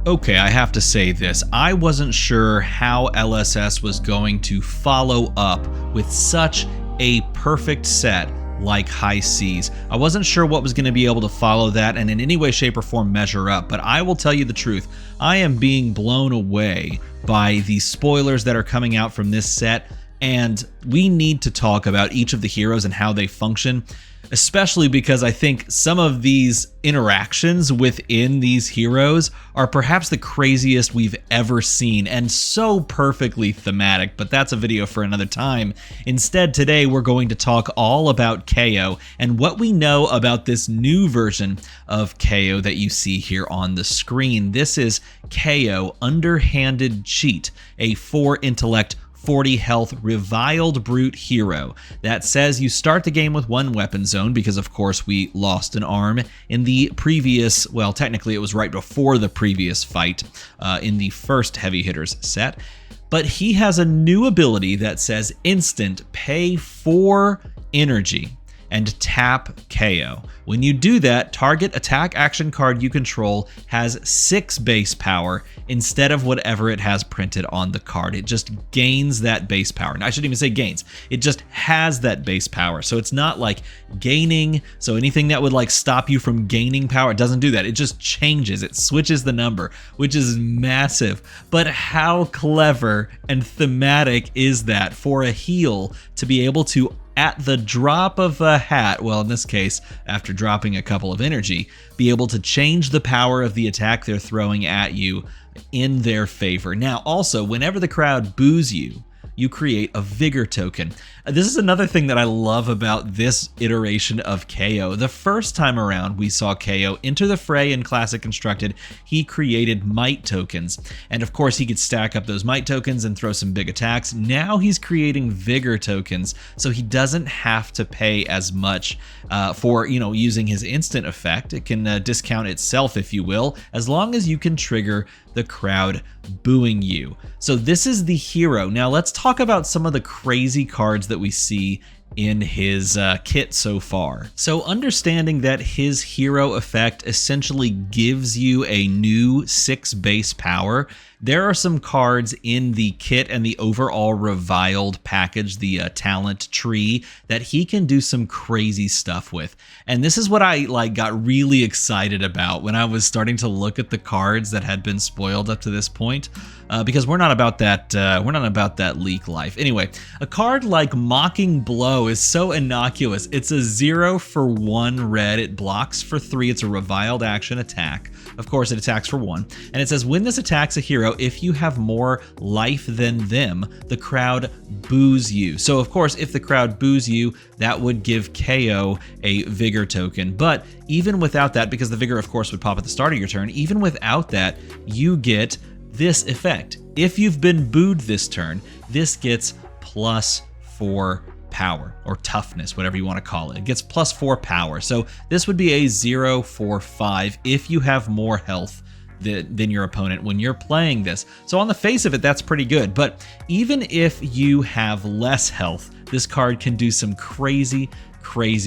Okay, I have to say this. I wasn't sure how LSS was going to follow up with such a perfect set like High Seas. I wasn't sure what was going to be able to follow that and in any way, shape, or form measure up, but I will tell you the truth. I am being blown away by the spoilers that are coming out from this set, and we need to talk about each of the heroes and how they function, especially because I think some of these interactions within these heroes are perhaps the craziest we've ever seen and so perfectly thematic, but that's a video for another time. Instead, today we're going to talk all about KO and what we know about this new version of KO that you see here on the screen. This is KO Underhanded Cheat, a 4 intellect 40 health reviled brute hero that says you start the game with 1 weapon zone because of course we lost an arm in the previous, well technically it was right before the previous fight in the first Heavy Hitters set, but he has a new ability that says instant pay 4 energy and tap KO. When you do that, target attack action card you control has 6 base power instead of whatever it has printed on the card. It just gains that base power. And I shouldn't even say gains. It just has that base power. So it's not like gaining. So anything that would like stop you from gaining power, it doesn't do that. It just changes. It switches the number, which is massive. But how clever and thematic is that for a heal to be able to, at the drop of a hat, well in this case after dropping a couple of energy, be able to change the power of the attack they're throwing at you in their favor. Now also, whenever the crowd boos you, you create a Vigor token. This is another thing that I love about this iteration of KO. The first time around we saw KO enter the fray in Classic Constructed, he created Might tokens. And of course he could stack up those Might tokens and throw some big attacks. Now he's creating Vigor tokens, so he doesn't have to pay as much for, using his instant effect. It can discount itself, if you will, as long as you can trigger the crowd booing you. So this is the hero. Now let's talk about some of the crazy cards that we see in his kit so far. So understanding that his hero effect essentially gives you a new 6 base power, there are some cards in the kit and the overall reviled package, the talent tree, that he can do some crazy stuff with. And this is what I got really excited about when I was starting to look at the cards that had been spoiled up to this point, because we're not about that leak life. Anyway, a card like Mocking Blow is so innocuous. It's a 0 for 1 red. It blocks for 3. It's a reviled action attack. Of course, it attacks for 1. And it says when this attacks a hero, if you have more life than them, the crowd boos you. So of course, if the crowd boos you, that would give KO a Vigor token. But even without that, because the Vigor of course would pop at the start of your turn, even without that, you get this effect. If you've been booed this turn, this gets +4 power or toughness, whatever you want to call it. It gets +4 power. So this would be a 0 for 5 if you have more health than your opponent when you're playing this. So on the face of it, that's pretty good. But even if you have less health, this card can do some crazy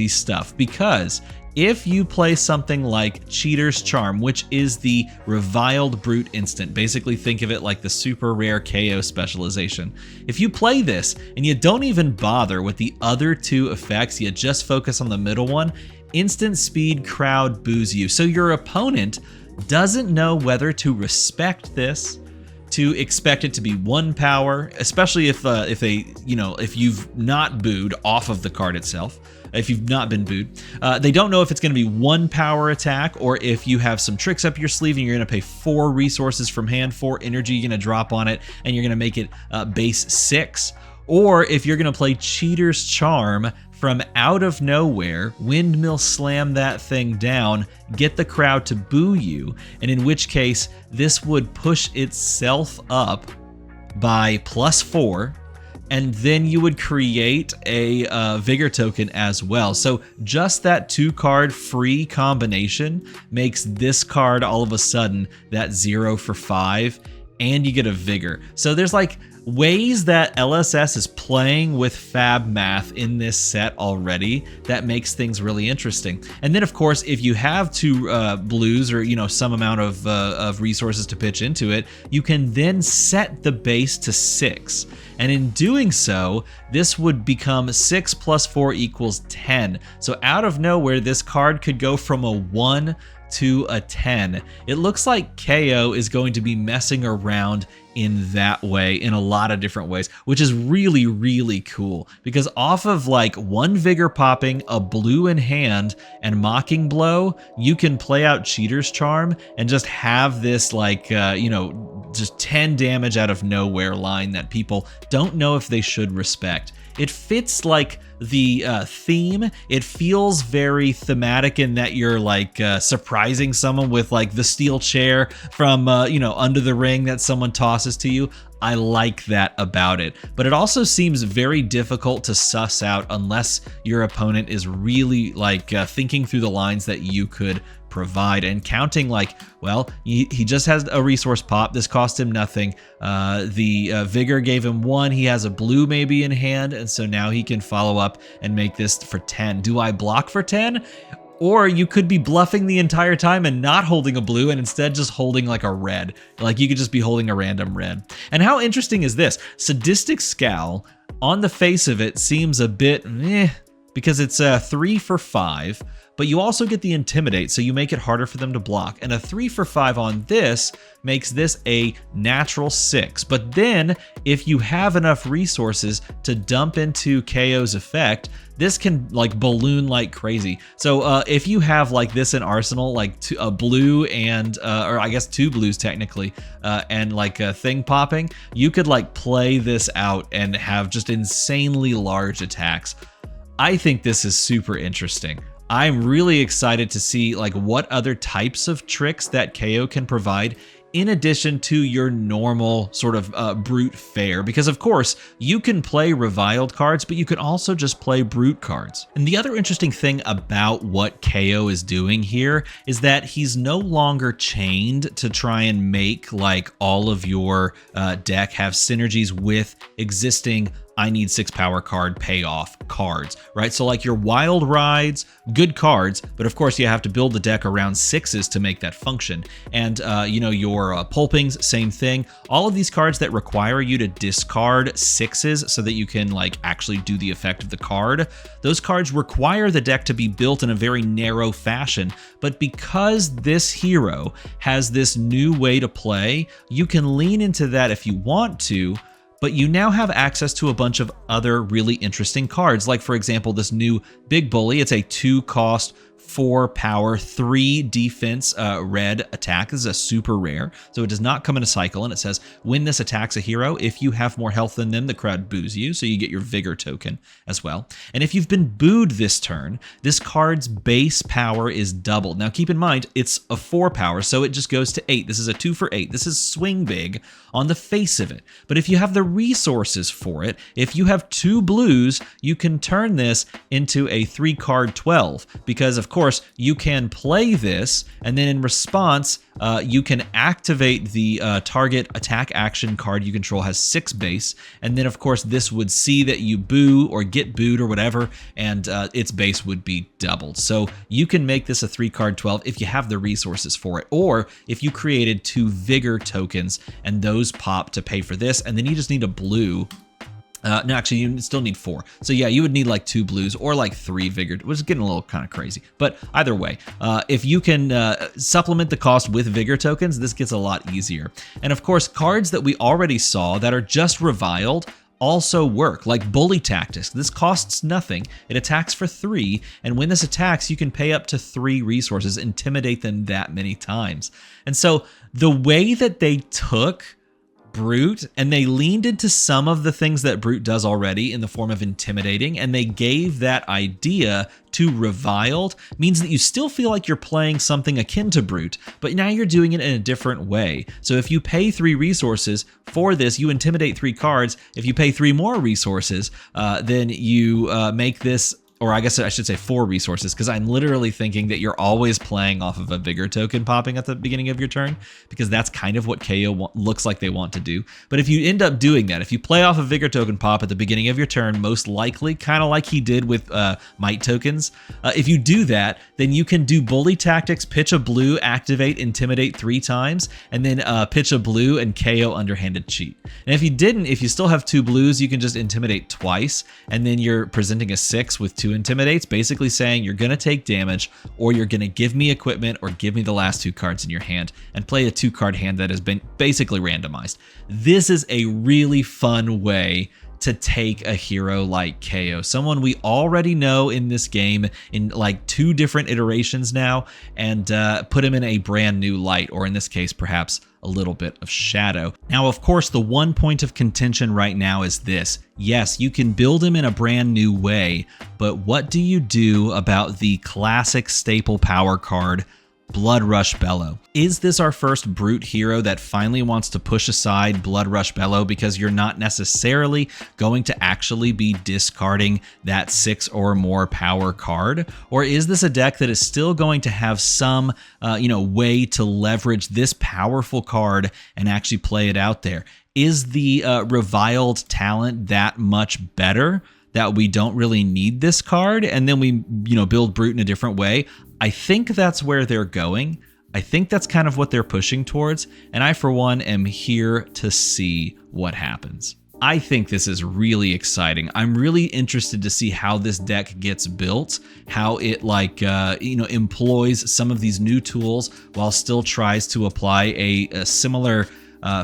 stuff, because if you play something like Cheater's Charm, which is the reviled brute instant, basically think of it like the super rare KO specialization. If you play this and you don't even bother with the other 2 effects, you just focus on the middle one, instant speed crowd boos you. So your opponent doesn't know whether to respect this, to expect it to be 1 power, especially if you've not booed off of the card itself. If you've not been booed, they don't know if it's going to be 1 power attack, or if you have some tricks up your sleeve and you're going to pay 4 resources from hand, 4 energy you're going to drop on it, and you're going to make it base 6, or if you're going to play Cheater's Charm from out of nowhere, windmill slam that thing down, get the crowd to boo you, and in which case this would push itself up by +4. And then you would create a Vigor token as well. So just that 2-card free combination makes this card all of a sudden that 0 for 5 and you get a Vigor. So there's like ways that LSS is playing with fab math in this set already that makes things really interesting. And then of course, if you have 2 blues or some amount of resources to pitch into it, you can then set the base to 6. And in doing so, this would become 6 plus 4 equals 10. So out of nowhere, this card could go from a 1 to a 10. It looks like KO is going to be messing around in that way, in a lot of different ways, which is really, really cool, because off of like 1 Vigor popping, a blue in hand, and Mocking Blow, you can play out Cheater's Charm and just have this like, just 10 damage out of nowhere line that people don't know if they should respect. It fits like the theme. It feels very thematic in that you're like surprising someone with like the steel chair from Under the Ring that someone tosses to you. I like that about it, but it also seems very difficult to suss out unless your opponent is really like thinking through the lines that you could provide and counting like, well, he just has a resource pop. This cost him nothing. The Vigor gave him 1. He has a blue maybe in hand, and so now he can follow up and make this for 10. Do I block for 10? Or you could be bluffing the entire time and not holding a blue and instead just holding like a red. Like you could just be holding a random red. And how interesting is this? Sadistic Scowl, on the face of it, seems a bit because it's a 3 for 5. But you also get the Intimidate, so you make it harder for them to block. And a 3 for 5 on this makes this a natural 6. But then, if you have enough resources to dump into KO's effect, this can like balloon like crazy. So if you have like this in Arsenal, like a blue and, or I guess 2 blues technically, and like a thing popping, you could like play this out and have just insanely large attacks. I think this is super interesting. I'm really excited to see like what other types of tricks that KO can provide in addition to your normal sort of brute fare, because of course you can play reviled cards, but you can also just play brute cards. And the other interesting thing about what KO is doing here is that he's no longer chained to try and make like all of your deck have synergies with existing I need 6 power card payoff cards, right? So like your Wild Rides, good cards, but of course you have to build the deck around 6s to make that function. And your Pulpings, same thing. All of these cards that require you to discard 6s so that you can like actually do the effect of the card, those cards require the deck to be built in a very narrow fashion. But because this hero has this new way to play, you can lean into that if you want to, but you now have access to a bunch of other really interesting cards. Like for example, this new Big Bully, it's a 2-cost, 4 power, 3 defense red attack. This is a super rare, so it does not come in a cycle, and it says when this attacks a hero, if you have more health than them, the crowd boos you, so you get your Vigor token as well. And if you've been booed this turn, this card's base power is doubled. Now keep in mind, it's a 4 power, so it just goes to 8. This is a 2 for 8. This is swing big on the face of it. But if you have the resources for it, if you have 2 blues, you can turn this into a 3-card 12, because of course you can play this, and then in response, you can activate the target attack action card you control has 6 base, and then of course this would see that you boo or get booed or whatever, and its base would be doubled. So you can make this a 3-card 12 if you have the resources for it, or if you created 2 Vigor tokens and those pop to pay for this, and then you just need a blue. No, actually, you still need 4. So yeah, you would need like 2 blues or like 3 Vigor, which is getting a little kind of crazy. But either way, if you can supplement the cost with Vigor tokens, this gets a lot easier. And of course, cards that we already saw that are just reviled also work, like Bully Tactics. This costs nothing. It attacks for 3, and when this attacks, you can pay up to 3 resources, intimidate them that many times. And so the way that they took Brute, and they leaned into some of the things that Brute does already in the form of intimidating, and they gave that idea to Reviled, means that you still feel like you're playing something akin to Brute, but now you're doing it in a different way. So if you pay 3 resources for this, you intimidate 3 cards. If you pay 3 more resources, then you make this or I guess I should say 4 resources, because I'm literally thinking that you're always playing off of a vigor token popping at the beginning of your turn, because that's kind of what KO looks like they want to do. But if you end up doing that, if you play off a vigor token pop at the beginning of your turn, most likely, kind of like he did with might tokens, if you do that, then you can do bully tactics, pitch a blue, activate, intimidate 3 times, and then pitch a blue and KO underhanded cheat. And if you didn't, if you still have 2 blues, you can just intimidate twice, and then you're presenting a 6 with 2 intimidates, basically saying you're going to take damage, or you're going to give me equipment, or give me the last 2 cards in your hand, and play a 2-card hand that has been basically randomized. This is a really fun way to take a hero like KO, someone we already know in this game in like 2 different iterations now, and put him in a brand new light, or in this case, perhaps a little bit of shadow. Now, of course, the one point of contention right now is this. Yes, you can build him in a brand new way, but what do you do about the classic staple power card, Blood Rush Bellow? Is this our first brute hero that finally wants to push aside Blood Rush Bellow because you're not necessarily going to actually be discarding that 6 or more power card? Or is this a deck that is still going to have some way to leverage this powerful card and actually play it out there? Is the reviled talent that much better that we don't really need this card, and then we build brute in a different way? I think that's where they're going. I think that's kind of what they're pushing towards, and I, for one, am here to see what happens. I think this is really exciting. I'm really interested to see how this deck gets built, how it employs some of these new tools while still tries to apply a similar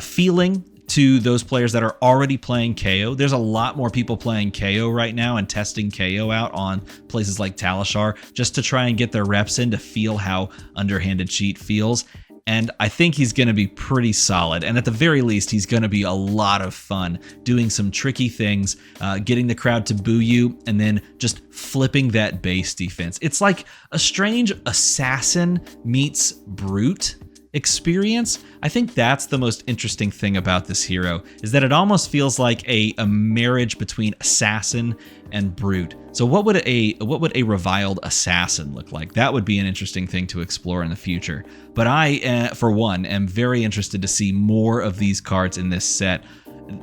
feeling to those players that are already playing KO. There's a lot more people playing KO right now and testing KO out on places like Talishar just to try and get their reps in to feel how underhanded cheat feels. And I think he's going to be pretty solid. And at the very least, he's going to be a lot of fun doing some tricky things, getting the crowd to boo you, and then just flipping that base defense. It's like a strange assassin meets brute experience. I think that's the most interesting thing about this hero, is that it almost feels like a marriage between assassin and brute. So what would a reviled assassin look like? That would be an interesting thing to explore in the future. But I, for one, am very interested to see more of these cards in this set.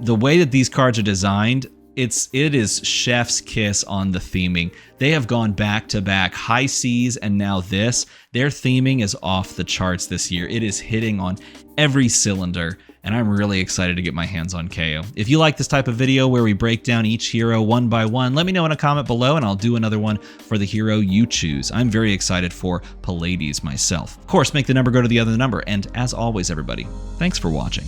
The way that these cards are designed, it is chef's kiss on the theming. They have gone back to back, High Seas and now this. Their theming is off the charts this year. It is hitting on every cylinder, and I'm really excited to get my hands on KO. If you like this type of video where we break down each hero one by one, let me know in a comment below, and I'll do another one for the hero you choose. I'm very excited for Pallades myself. Of course, make the number go to the other number, and as always, everybody, thanks for watching.